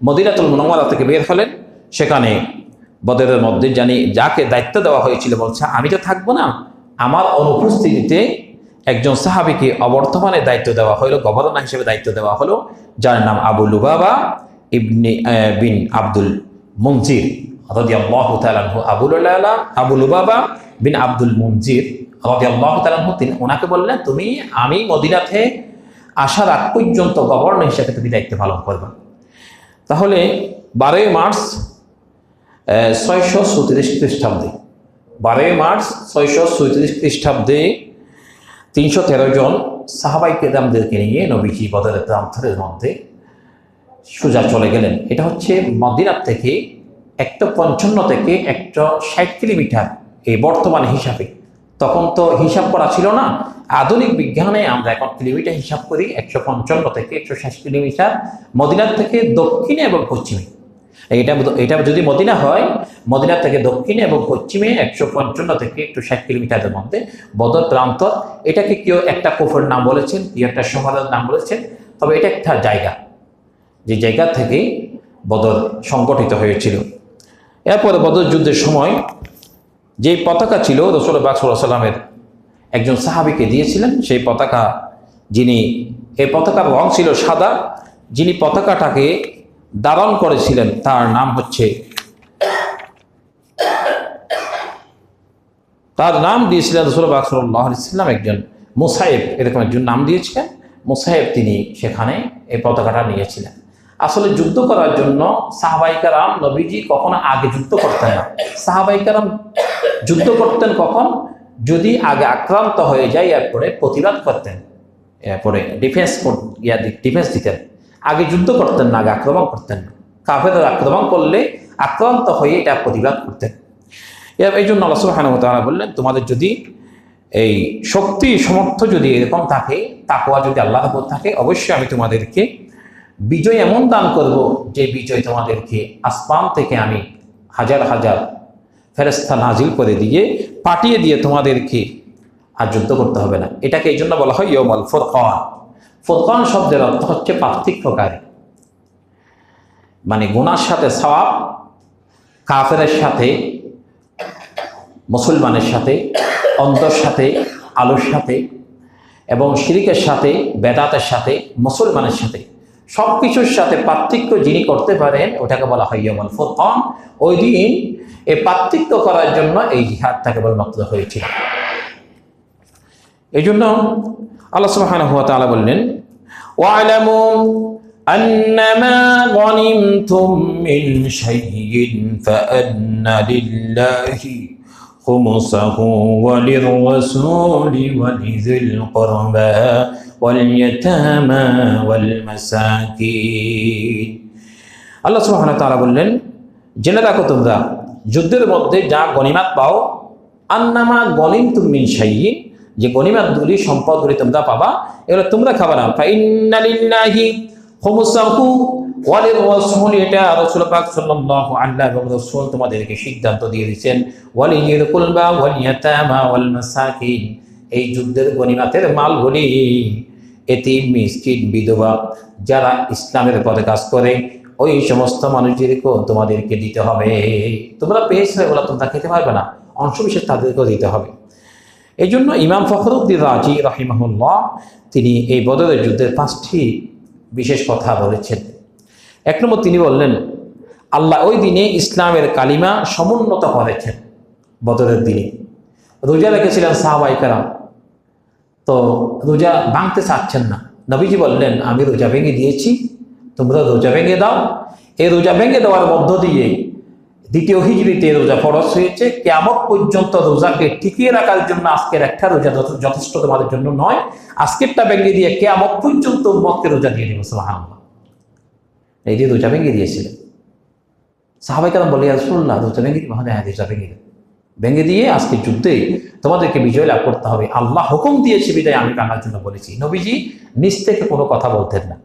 মদিনাতুল মুনাওয়ারা থেকে বের হলেন। সেখানে বদরের মধ্যে যাকে দায়িত্ব দেওয়া হয়েছিল বলছে আমি তো থাকবো না, আমার অনুপস্থিতিতে একজন সাহাবীকে অবর্তমানে দায়িত্ব দেওয়া হলো, গভর্নর হিসেবে দায়িত্ব দেওয়া হলো, যার নাম আবু লুবাবা বিন আব্দুল মুনজির রাদিয়াল্লাহু তাআলা আনহু। আবু লুবাবা বিন আব্দুল মুনজির রাদিয়াল্লাহু তাআলা আনহু, তিনি ওনাকে বললেন আমি মদিনাতে আসার আগ পর্যন্ত গভর্নর হিসেবে তুমি দায়িত্ব পালন করবে। তাহলে 12 মার্চ 634 খ্রিস্টাব্দে 12 মার্চ 634 খ্রিস্টাব্দে 313 জন সাহাবাই কেরামদেরকে নিয়ে নবীজি বদরের প্রান্তরের মধ্যে সোজা চলে গেলেন। এটা হচ্ছে মদিনার থেকে 155 থেকে 160 কিলোমিটার এই বর্তমান হিসাবে। তখন তো হিসাব করা ছিল না, আধুনিক বিজ্ঞানে আমরা এখন কিলোমিটার হিসাব করি। 155 থেকে 160 কিলোমিটার মদিনার থেকে দক্ষিণে এবং পশ্চিমে। এটা যদি মদিনা হয়, মদিনা থেকে দক্ষিণে এবং পশ্চিমে 155 থেকে 160 কিলোমিটারের মধ্যে বদর প্রান্তর। এটাকে কেউ একটা কুফর নাম বলেছেন, কেউ একটা শহরের নাম বলেছেন, তবে এটা একটা জায়গা, যে জায়গা থেকে বদর সংগঠিত হয়েছিল। এরপরে বদর যুদ্ধের সময় যে পতাকা ছিল রাসূল পাক সাল্লাল্লাহু আলাইহি ওয়াসাল্লামের একজন সাহাবীকে দিয়েছিলেন, সেই পতাকা এই পতাকার রং ছিল সাদা, যিনি পতাকাটাকে ধারণ করেছিলেন তার নাম দিয়েছিলেন রাসূল পাক সাল্লাল্লাহু আলাইহি ওয়াসাল্লাম একজন মুসাইব, এরকম একজন নাম দিয়েছিলেন মুসাইব। তিনি সেখানে এই পতাকাটা নিয়েছিলেন। আসলে যুদ্ধ করার জন্য সাহাবায়ে কেরাম, নবীজি কখনো আগে যুদ্ধ করতেন না। সাহাবায়ে কেরাম যুদ্ধ করতেন কখন? যদি আগে আক্রান্ত হয়ে যায় এরপরে প্রতিবাদ করতেন, এরপরে ডিফেন্স দিতেন। আগে যুদ্ধ করতেন না, আগে আক্রমণ করতেন না। কাফেররা আক্রমণ করলে আক্রান্ত হয়ে এটা প্রতিবাদ করতেন। এই জন্য আল্লাহ সুবহানাহু ওয়া তাআলা বললেন, তোমাদের যদি এই শক্তি সামর্থ্য যদি এরকম থাকে, তাকওয়া যদি আল্লাহর উপর থাকে, অবশ্যই আমি তোমাদেরকে বিজয় এমন দান করব যে বিজয় তোমাদেরকে আসমান থেকে আমি হাজার হাজার ফেরেশতা নাজিল করে দিয়ে পাঠিয়ে দিয়ে তোমাদেরকে আর যুদ্ধ করতে হবে না। এটাকে এই জন্য বলা হয় ইয়াউমুল ফুরকান। ফুরকান শব্দের অর্থ হচ্ছে পার্থক্যকারী, মানে গুনার সাথে সওয়াব, কাফেরের সাথে মুসলমানের সাথে, অন্ধর সাথে আলোর সাথে, এবং শিরকের সাথে, বেদাতের সাথে, মুসলমানের সাথে, সব কিছুর সাথে পার্থক্য যিনি করতে পারেন ওটাকে বলা হয় ইয়াউমুল ফুরকান। ওই দিন এই পার্থক্য করার জন্য এই জিহাদটা কেবলমাত্র হয়েছিল। এই জন্য আল্লাহ সুবহানাহু ওয়া তাআলা বললেন, ওয়া'লামু আন্নামা গনিমতুম মিন শাইইন ফাআন্না লিল্লাহি খুমুসাহু ওয়া লির-রাসূলি ওয়া লিযিল কুরবা ওয়াল ইয়াতামা ওয়াল মাসাকিন। আল্লাহ সুবহানাহু ওয়া তাআলা বললেন, জেনে রাখো তোমরা যুদ্ধের মধ্যে যা গনিমত পাও, আন্নামা গনিমতুম মিন শাইইন, যে গনিমতগুলি সম্পদগুলি তোমরা পাবা, এগুলো তোমরা খাবা না। ফাইন্না লিল্লাহি খুমুসাহু ওয়া লির-রাসূলি, এটা রাসূল পাক সাল্লাল্লাহু আলাইহি ওয়া সাল্লাম তোমাদেরকে সিদ্ধান্ত দিয়ে দিয়েছেন। ওয়া লিযিল কুরবা ওয়াল ইয়াতামা ওয়াল মাসাকিন, এই যুদ্ধের গনিমতের মালগুলি এতিম, মিসকিন, বিধবা, যারা ইসলামের পথে কাজ করে ওই সমস্ত মানুষদেরকেও তোমাদেরকে দিতে হবে। তোমরা পেয়েছো, এগুলো তোমরা খেতে পারবে না, অংশবিশেষ তাদেরকেও দিতে হবে। এই জন্য ইমাম ফখরুদ্দিন রাজি রাহিমাহুল্লাহ তিনি এই বদরের যুদ্ধের 5টি বিশেষ কথা বলেছেন। 1 নম্বর তিনি বললেন, আল্লাহ ওই দিনে ইসলামের কালিমা সমুন্নত করেছেন। বদরের দিনে রোজা রেখেছিলেন সাহাবায়ে কেরাম, তো রোজা ভাঙতে চাচ্ছেন না। নবীজি বললেন, আমি রোজা ভেঙে দিয়েছি, তোমরা রোজা ভেঙে দাও। এই রোজা ভেঙে দেওয়ার মধ্য দিয়ে 2য় হিজরিতে রোজা ফরজ হয়েছে। কিয়ামত পর্যন্ত রোজাকে টিকিয়ে রাখার জন্য আজকের একটা রোজা যথেষ্ট তোমাদের জন্য নয়, আজকেরটা ভেঙে দিয়ে কিয়ামত পর্যন্ত উম্মতকে রোজা দিয়ে দিব। সুবহানাল্লাহ, এই যে রোজা ভেঙে দিয়েছিলেন। সাহাবায়ে কেরাম বলে, ইয়া রাসূলুল্লাহ, রোজা ভেঙে দিব? হ্যাঁ, রোজা ভেঙে দিয়ে আজকে যুদ্ধে তোমাদেরকে বিজয় লাভ করতে হবে। আল্লাহ হুকুম দিয়েছে বিদায় আমি ভাঙার জন্য বলেছি। নবীজি নিজ থেকে কোনো কথা বলতেন না।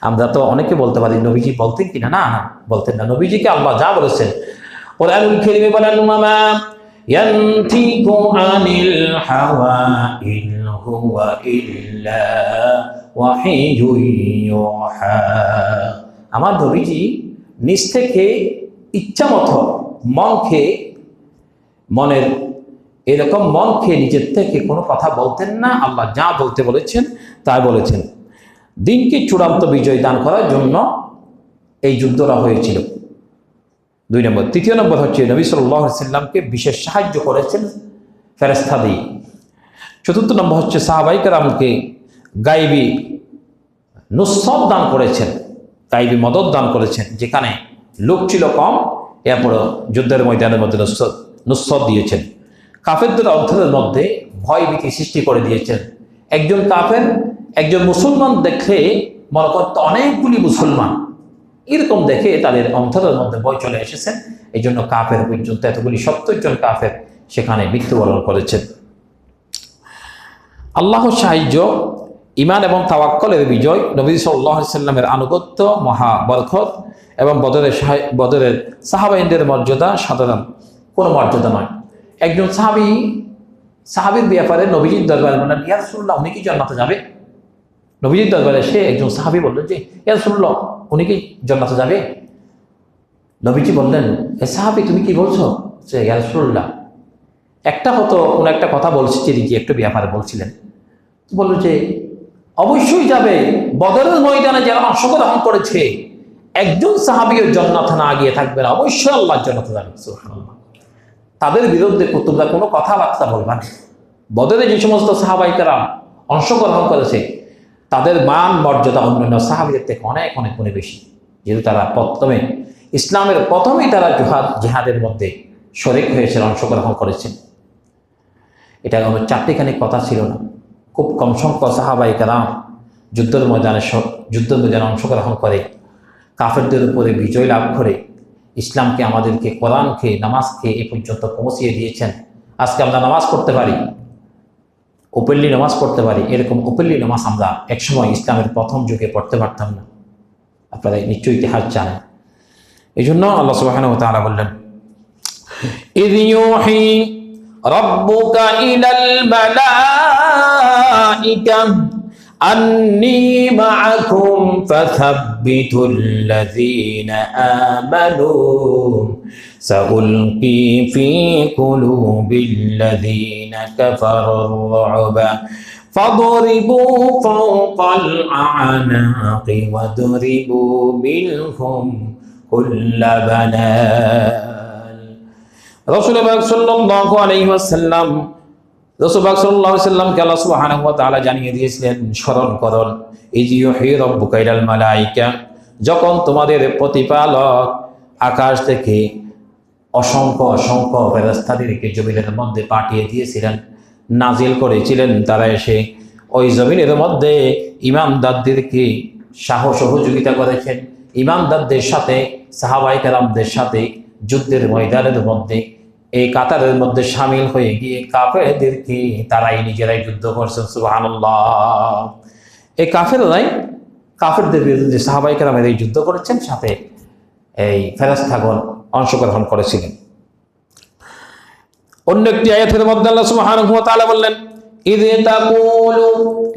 আমরা তো অনেকে বলতে পারি নবীজি বলতেন কিনা, না বলতেন না। নবীজিকে আল্লাহ যা বলেছেন, কোরআনুল কারীমে বলেন, মামা ইয়ানতিকু আনিল হাওয়া ইন হুয়া ইল্লা ওয়াহিয়ুন ইউহা। আমার নবীজি নিজ থেকে ইচ্ছামতো মনের এরকম মন খেয়ে নিজের থেকে কোনো কথা বলতেন না। আল্লাহ যা বলতে বলেছেন তাই বলেছেন। দিনকে চূড়ান্ত বিজয় দান করার জন্য এই যুদ্ধটা হয়েছিল। 2 নম্বর। 3 নম্বর হচ্ছে নবী সাল্লাল্লাহু আলাইহি সাল্লামকে বিশেষ সাহায্য করেছেন ফেরেশতা দিয়ে। 4 নম্বর হচ্ছে সাহাবায়ে কেরামকে গায়বী নুসরত দান করেছেন, গায়বী মদদ দান করেছেন। যেখানে লোক ছিল কম, এরপর যুদ্ধের ময়দানের মধ্যে নুসরত দিয়েছেন। কাফেরদের অন্তরের মধ্যে ভয় ভীতি সৃষ্টি করে দিয়েছেন। একজন কাফের একজন মুসলমান দেখে মনে করত অনেকগুলি মুসলমান, এরকম দেখে তাদের অন্তরের মধ্যে ভয় চলে এসেছেন। এই জন্য কাফের পর্যন্ত এতগুলি 70 জন কাফের সেখানে মৃত্যুবরণ করেছেন। আল্লাহর সাহায্য, ঈমান এবং তাওয়াক্কুলের বিজয়, নবী সাল্লাল্লাহু আলাইহি সাল্লামের আনুগত্য, মহা বরকত এবং বদরের সাহাবাইনদের মর্যাদা সাধারণ কোনো মর্যাদা নয়। একজন সাহাবীর ব্যাপারে নবীজির দরবারে বললেন, ইয়া রাসূলুল্লাহ, উনি কি জান্নাতে যাবে? নবীজির দরবারে সে একজন সাহাবী বললেন যে, ইয়া রাসূলুল্লাহ, উনি কি জান্নাতে যাবে? নবীজি বললেন, এ সাহাবী, তুমি কি বলছো? যে ইয়া রাসূলুল্লাহ, কোনো একটা কথা বলছি, কি একটু ব্যাপারে বলছিলেন। বলল যে অবশ্যই যাবে। বদরের ময়দানে যারা অংশগ্রহণ করেছে একজন সাহাবীও জান্নাতে না গিয়ে থাকবে না, অবশ্যই আল্লাহর জান্নাতে যাবে। সুবহানাল্লাহ। তাদের বিরুদ্ধে তোমরা কোনো কথাবার্তা বলবা না। বদরে যে সমস্ত সাহাবায়ে কেরাম অংশগ্রহণ করেছে তাদের মান মর্যাদা অন্যান্য সাহাবীদের থেকে অনেক অনেক গুণে বেশি, যেহেতু তারা ইসলামের প্রথমেই তারা জিহাদের মধ্যে শরীক হয়েছেন, অংশগ্রহণ করেছেন। এটা আমার 4টিখানি কথা ছিল না। খুব কম সংখ্যক সাহাবায়ে কেরাম যুদ্ধের ময়দানে অংশগ্রহণ করে কাফেরদের উপরে বিজয় লাভ করে ইসলামকে, আমাদেরকে, কোরআনকে, নামাজকে এ পর্যন্ত পৌঁছিয়ে দিয়েছেন। আজকে আমরা নামাজ পড়তে পারি, ওপেনলি নামাজ পড়তে পারি। এরকম ওপেনলি নামাজ আমরা একসময় ইসলামের প্রথম যুগে পড়তে পারতাম না। আপনারা নিশ্চয়ই ইতিহাস জানেন। এই জন্য আল্লাহ সুবহানাহু ওয়া তাআলা বললেন, ইয ইউহি রাব্বুকা ইলাল মালাইকা আন্নী মাআকুম ফাসাব্বিতুল্লাযীনা আমানু সাউলকি ফি কুলুবিল্লাযীনা কাফারুর রু'বা ফাদরিবু ফাওকাল আ'নাকি ওয়াদরিবু মিনহুম কুল্লা বানান। রাসূল সাল্লাল্লাহু আলাইহি ওয়াসাল্লাম কে আল্লাহ সুবহানাহু ওয়া তাআলা জানিয়ে দিয়েছিলেন, স্মরণ করুন, ইয ইউহি রাব্বুকা ইলাল মালাইকা, যখন তোমাদের প্রতিপালক আকাশ থেকে অসংখ্য অসংখ্য ফেরেশতাদেরকে জমিনের মধ্যে পাঠিয়ে দিয়েছিলেন, নাজিল করেছিলেন। তারা এসে ওই জমিনের মধ্যে ঈমানদারদেরকে সহযোগিতা করেছেন। ঈমানদারদের সাথে, সাহাবায়ে কেরামদের সাথে যুদ্ধের ময়দানের মধ্যে এই কাতারের মধ্যে শামিল হয়ে গিয়ে কাফেরদেরকে তারাই নিজেরাই যুদ্ধ করছেন। সুবহানাল্লাহ। এই কাফেরদের বিরুদ্ধে সাহাবায়ে কেরামের এই যুদ্ধ করেছেন, সাথে এই ফেরেশতাগণ অংশগ্রহণ করেছিলেন। অন্য একটি আয়াতের মধ্যে আল্লাহ সুবহানাহু ওয়া তাআলা বললেন, ইয তাকুলু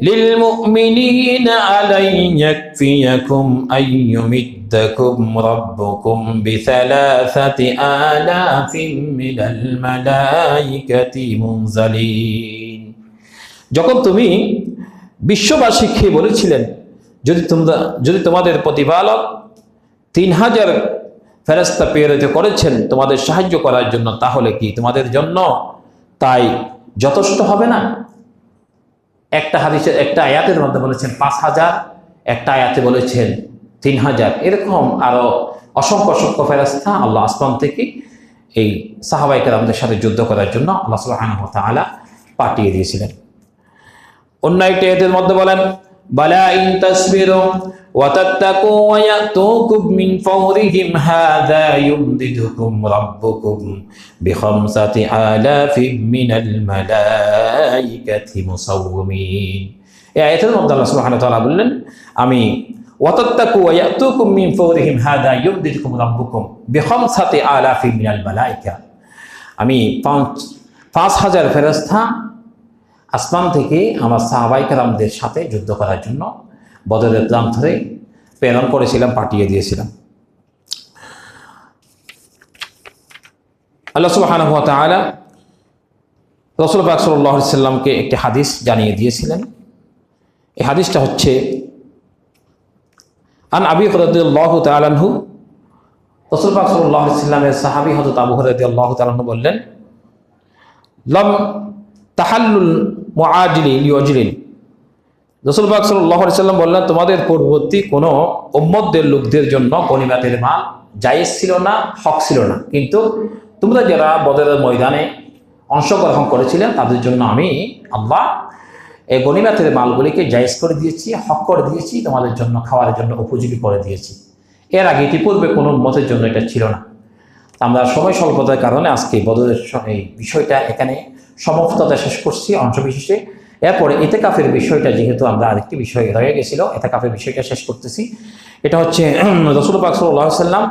লিল মুমিনিনা আলাই ইয়াকফিয়াকুম আইয়ুমিদ্দাকুম রাব্বুকুম বিসালাসাতি আলাফিন মিনাল মালাইকাতি মুনজালিন। যখন তুমি বিশ্ববাসীকে বলেছিলেন, যদি তোমাদের প্রতিপালক 3000 ফেরেশতা প্রেরিত করেছেন তোমাদের সাহায্য করার জন্য, তাহলে কি তোমাদের জন্য তাই যথেষ্ট হবে না? একটা আয়াতের মধ্যে বলেছেন 5000, একটা আয়াতে বলেছেন 3000। এরকম আরো অসংখ্য অসংখ্য ফেরেশতা আল্লাহ আসমান থেকে এই সাহাবায়ে কেরামদের সাথে যুদ্ধ করার জন্য আল্লাহ সুবহানাহু ওয়া তাআলা পাঠিয়ে দিয়েছিলেন। অন্য একটি আয়াতের মধ্যে বলেন, বালা ইন তাসবিরু ওয়া তাত্তাকু ওয়া ইয়াতুকুম মিন ফাওরিহিম হাযা ইউমদিদুকুম রাব্বুকুম বিখামসাতি আলাফিন মিনাল মালাইকাতি মুসাওwimin। এই আয়াতের মধ্যে আল্লাহ সুবহানাহু ওয়া তাআলা বললেন, আমি ওয়া তাত্তাকু ওয়া ইয়াতুকুম মিন ফাওরিহিম হাযা ইউমদিদুকুম রাব্বুকুম বিখামসাতি আলাফিন মিনাল মালাইকা, আমি 5000 ফেরেশতা আসমান থেকে আমার সাহাবায়ে কেরামদের সাথে যুদ্ধ করার জন্য বদরের প্রান্তরে প্রেরণ করেছিলাম, পাঠিয়ে দিয়েছিলাম। আল্লাহ সুবহানাহু ওয়া তাআলা রাসূল পাক সাল্লাল্লাহু আলাইহি সাল্লামকে একটি হাদিস জানিয়ে দিয়েছিলেন। এই হাদিসটা হচ্ছে আন আবি হুরায়রা রাদিয়াল্লাহু তাআলা আনহু, রাসূল পাক সাল্লাল্লাহু আলাইহি সাল্লামের সাহাবী হযরত আবু হুরায়রা রাদিয়াল্লাহু তাআলা আনহু বললেন, লাম তাহাল্লুল মুআজিলি লিওয়াজরিন। রাসূল পাক সাল্লাল্লাহু আলাইহি সাল্লাম বললেন, তোমাদের পূর্ববর্তী কোনো উম্মতদের লোকদের জন্য গনিমতের মাল জায়েজ ছিল না, হক ছিল না, কিন্তু তোমরা যারা বদরের ময়দানে অংশগ্রহণ করেছিলেন তাদের জন্য আমি আল্লাহ এই গনিমতের মালগুলিকে জায়েজ করে দিয়েছি, হক করে দিয়েছি, তোমাদের জন্য খাওয়ার জন্য উপযোগী করে দিয়েছি। এর আগে ইতিপূর্বে কোনো উম্মতের জন্য এটা ছিল না। আমরা সময় স্বল্পতার কারণে আজকে বদরের এই বিষয়টা এখানে সমাপ্ততা শেষ করছি অংশবিশেষে। এরপরে ইতিকাফের বিষয়টা, যেহেতু আমরা আরেকটি বিষয় রয়ে গেছিল, ইতিকাফের বিষয়টা শেষ করতেছি। এটা হচ্ছে রাসূল পাক সাল্লাল্লাহু আলাইহি ওয়াসাল্লাম